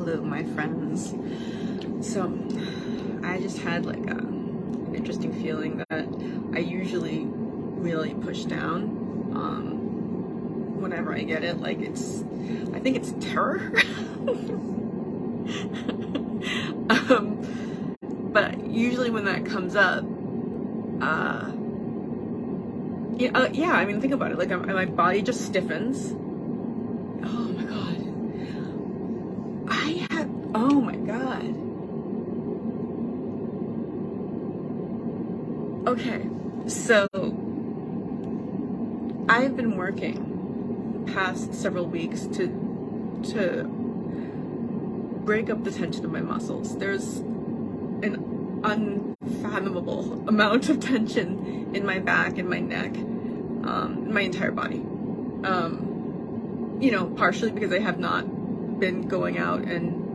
Hello, my friends. So, I just had like an interesting feeling that I usually really push down whenever I get it. Like I think it's terror. But usually when that comes up, yeah, I mean, think about it. Like my body just stiffens. Oh my god. Oh my god. Okay, so I've been working past several weeks to break up the tension of my muscles. There's an unfathomable amount of tension in my back and my neck, my entire body. Partially because I have not been going out and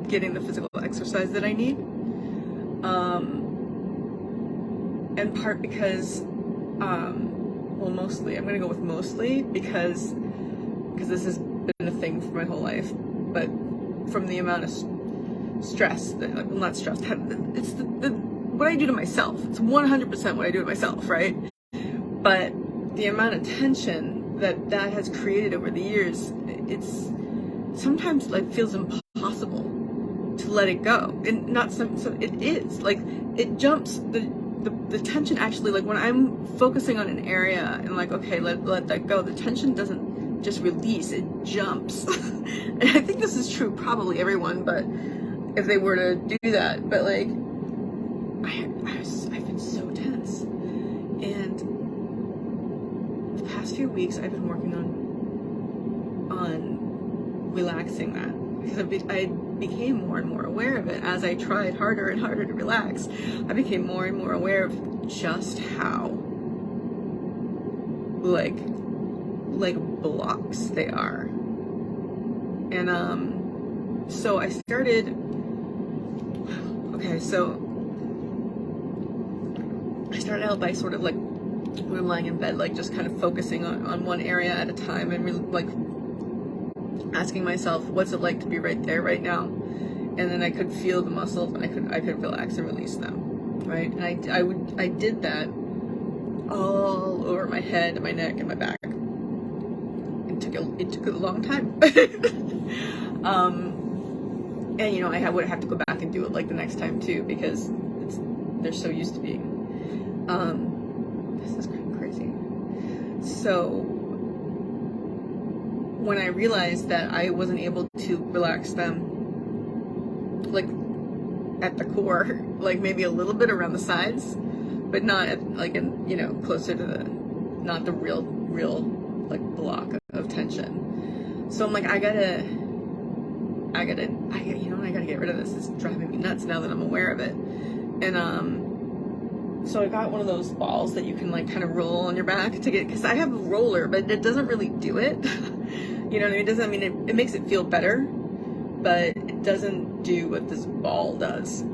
getting the physical exercise that I need, and part because, well, mostly, I'm gonna go with mostly because this has been a thing for my whole life, but from the amount of stress that, well, not stress, it's what I do to myself. It's 100% what I do to myself, right? But the amount of tension that has created over the years, it's sometimes like feels impossible to let it go. And it is like it jumps the tension actually, like when I'm focusing on an area and like, okay, let that go, the tension doesn't just release, it jumps. And I think this is true probably everyone, but if they were to do that, but like I've been so tense. And the past few weeks I've been working on relaxing that, because I became more and more aware of it as I tried harder and harder to relax. I became more and more aware of just how like blocks they are. And so I started out by sort of like, when I'm lying in bed, like just kind of focusing on one area at a time and really like asking myself, what's it like to be right there right now? And then I could feel the muscles and I could relax and release them, right? And I did that all over my head and my neck and my back. It took a long time. And I would have to go back and do it like the next time too, because they're so used to being this is kind of crazy. So when I realized that I wasn't able to relax them like at the core, like maybe a little bit around the sides, but not at, like closer to not the real like block of tension. So I'm like, I gotta get rid of this. It's driving me nuts now that I'm aware of it. And so I got one of those balls that you can like kind of roll on your back to get, because I have a roller, but it doesn't really do it. You know what I mean? It doesn't, I mean, it makes it feel better, but it doesn't do what this ball does.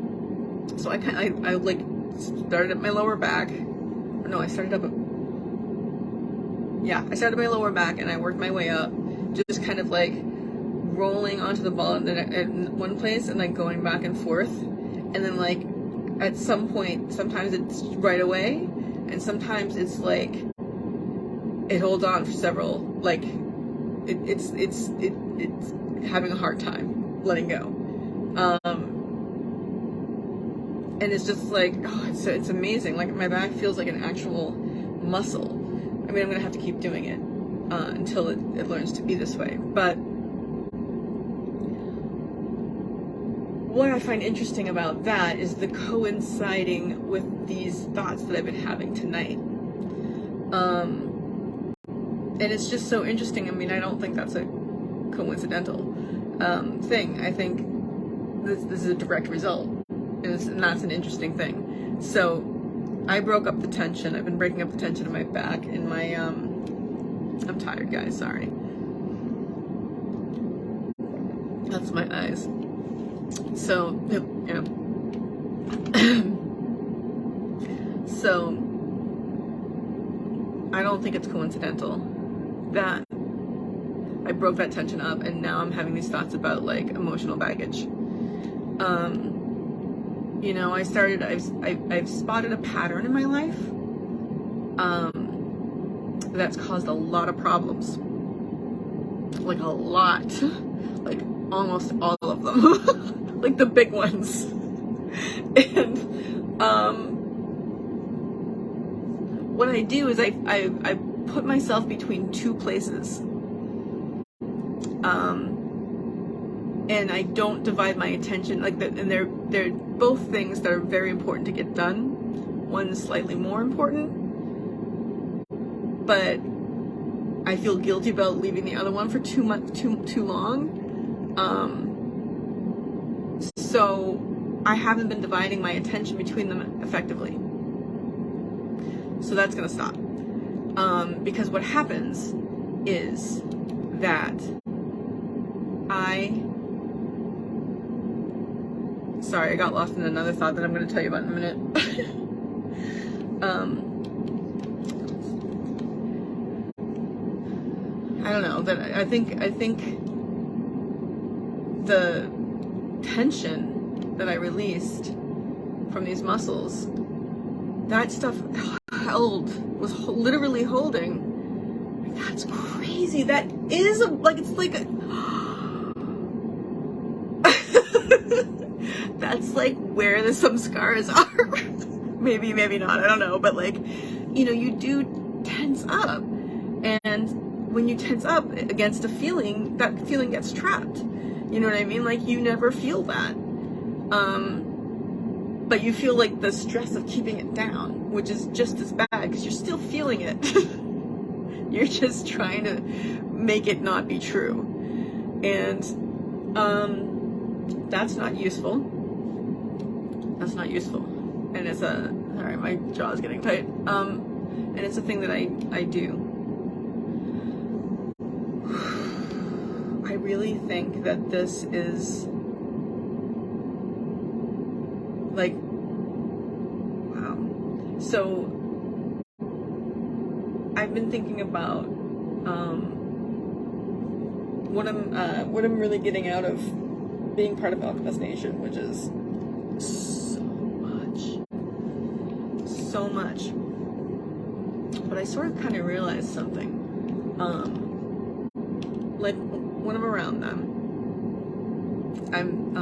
So I like started at my lower back. No, I started at my lower back and I worked my way up, just kind of like rolling onto the ball in one place and like going back and forth. And then like at some point, sometimes it's right away, and sometimes it's like it holds on for several, like it's having a hard time letting go. And it's just like, oh, it's amazing. Like my back feels like an actual muscle. I mean, I'm gonna have to keep doing it until it learns to be this way. But what I find interesting about that is the coinciding with these thoughts that I've been having tonight. And it's just so interesting. I mean, I don't think that's a coincidental thing. I think this is a direct result, and that's an interesting thing. So I broke up the tension. I've been breaking up the tension in my back and my I'm tired, guys, sorry. That's my eyes. So, yeah. So, I don't think it's coincidental that I broke that tension up, and now I'm having these thoughts about like emotional baggage. You know, I've spotted a pattern in my life that's caused a lot of problems, like a lot, like almost all of them, like the big ones. And what I do is I put myself between two places, and I don't divide my attention like that. And they're both things that are very important to get done. One's slightly more important, but I feel guilty about leaving the other one for too long. So I haven't been dividing my attention between them effectively. So that's gonna stop. Because what happens is that sorry, I got lost in another thought that I'm gonna tell you about in a minute. I don't know, that I think the tension that I released from these muscles, that stuff was literally holding. That's crazy. That is it's like a that's like where the some scars are. maybe not, I don't know, but like, you know, you do tense up, and when you tense up against a feeling, that feeling gets trapped. You know what I mean? Like, you never feel that. But you feel like the stress of keeping it down, which is just as bad because you're still feeling it. You're just trying to make it not be true. And that's not useful. That's not useful. And it's sorry, my jaw's getting tight. And it's a thing that I do. I really think that this is like, wow. So I've been thinking about what I'm really getting out of being part of Alchemist Nation, which is so much. But I sort of kind of realized something. Like, when I'm around them, I'm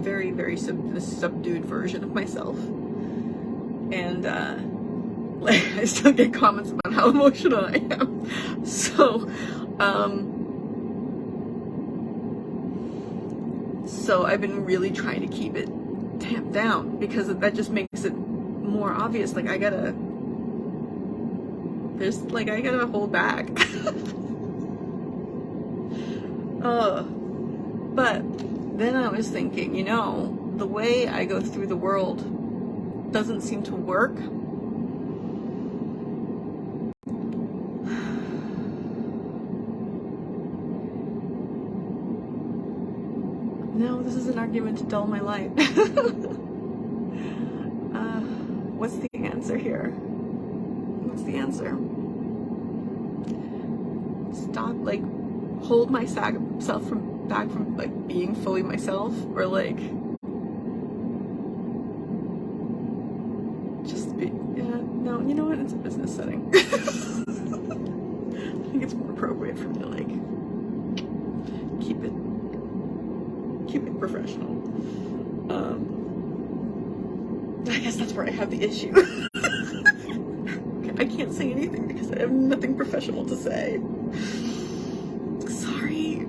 very, very subdued version of myself, and like, I still get comments about how emotional I am. So I've been really trying to keep it tamped down, because that just makes it more obvious. Like, I gotta hold back. But then I was thinking, you know, the way I go through the world doesn't seem to work. No, this is an argument to dull my light. What's the answer here? What's the answer? Stop, like, hold myself back from like being fully myself, or like just be, yeah, no, you know what, it's a business setting. I think it's more appropriate for me to like keep it professional. I guess that's where I have the issue. I can't say anything because I have nothing professional to say. Sorry.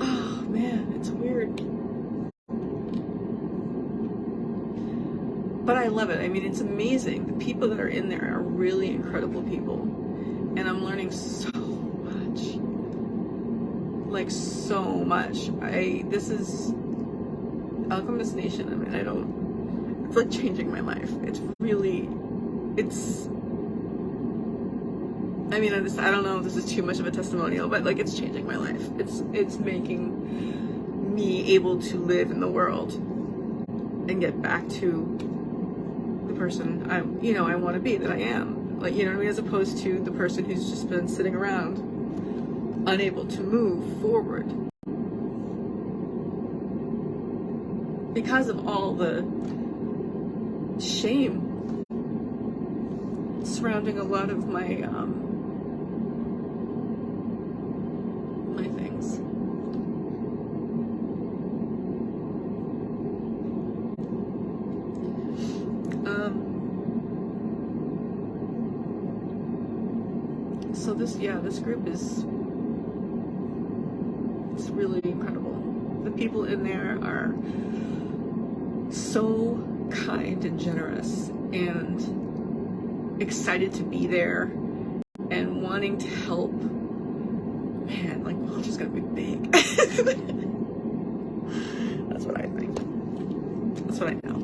Oh man, it's weird. But I love it. I mean, it's amazing. The people that are in there are really incredible people. And I'm learning so much. Like, so much. This is Alchemist Nation. I mean, it's like changing my life. It's really, I mean, I don't know if this is too much of a testimonial, but like, it's changing my life. It's making me able to live in the world and get back to the person I want to be, that I am. Like, you know what I mean? As opposed to the person who's just been sitting around unable to move forward because of all the shame surrounding a lot of my my things. So this group is, it's really incredible. The people in there are so kind and generous and excited to be there and wanting to help. Man, like, Welch is gonna be big. That's what I think. That's what I know.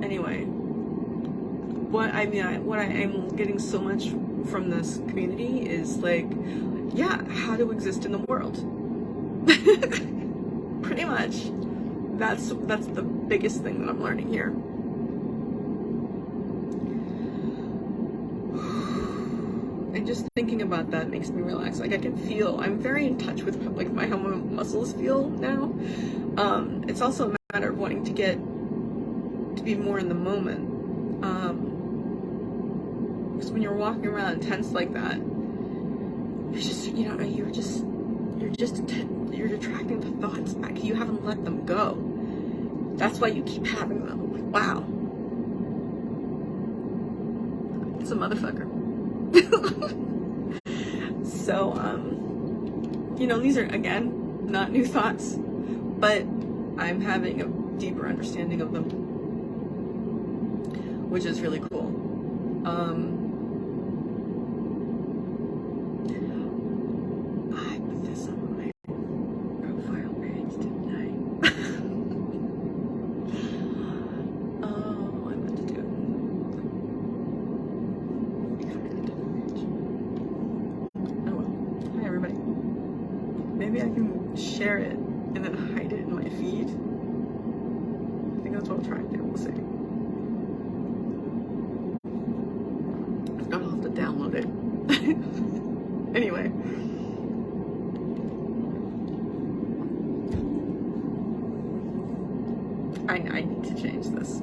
Anyway, what I am getting so much from this community is like, yeah, how to exist in the world. Pretty much. That's the biggest thing that I'm learning here. And just thinking about that makes me relax. Like, I can feel, I'm very in touch with like how my muscles feel now. It's also a matter of wanting to be more in the moment. Because when you're walking around tense like that, you're just, you're attracting the thoughts back. You haven't let them go. That's why you keep having them. Like, wow. It's a motherfucker. So, these are, again, not new thoughts, but I'm having a deeper understanding of them, which is really cool. I put this on my profile page, didn't I? Oh, I meant to do it. Oh well. Hi everybody. Maybe I can share it and then hide it in my feed. I think that's what I'll try to do. We'll see. I'll have to download it. Anyway. I need to change this.